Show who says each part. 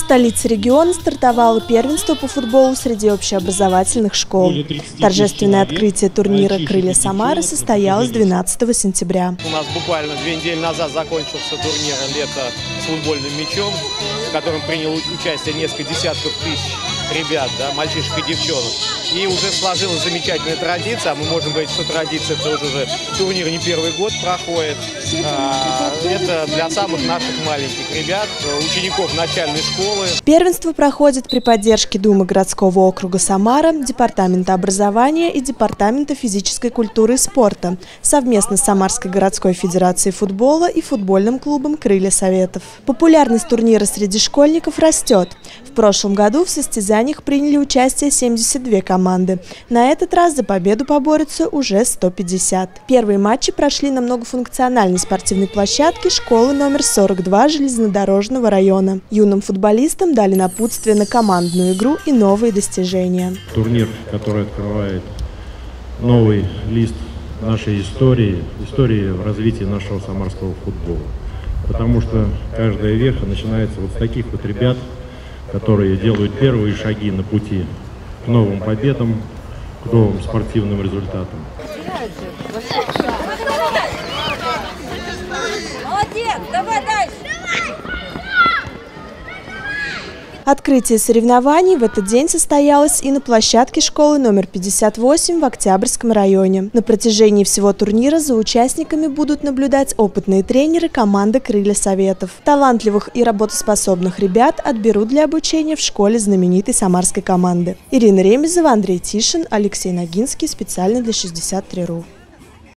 Speaker 1: столице региона стартовало первенство по футболу среди общеобразовательных школ. Торжественное открытие турнира «Крылья Самары» состоялось 12 сентября.
Speaker 2: У нас буквально 2 недели назад закончился турнир «Лето с футбольным мячом», в котором приняло участие несколько десятков тысяч ребят, мальчишек и девчонок. И уже сложилась замечательная традиция, а мы можем говорить, что традиция, это уже турнир не первый год проходит. Это для самых наших маленьких ребят, учеников начальной школы.
Speaker 1: Первенство проходит при поддержке Думы городского округа Самара, Департамента образования и Департамента физической культуры и спорта, совместно с Самарской городской федерацией футбола и футбольным клубом «Крылья Советов». Популярность турнира среди школьников растет. В прошлом году в состязаниях приняли участие 72 команды. На этот раз за победу поборются уже 150. Первые матчи прошли на многофункциональной спортивной площадке школы номер 42 железнодорожного района. Юным футболистам дали напутствие на командную игру и новые достижения.
Speaker 3: Турнир, который открывает новый лист нашей истории в развитии нашего самарского футбола. Потому что каждая веха начинается вот с таких вот ребят, которые делают первые шаги на пути к новым победам, к новым спортивным результатам.
Speaker 4: Молодец, давай дальше!
Speaker 1: Открытие соревнований в этот день состоялось и на площадке школы номер 58 в Октябрьском районе. На протяжении всего турнира за участниками будут наблюдать опытные тренеры команды «Крылья Советов». Талантливых и работоспособных ребят отберут для обучения в школе знаменитой самарской команды. Ирина Ремезова, Андрей Тишин, Алексей Ногинский. Специально для 63.ru.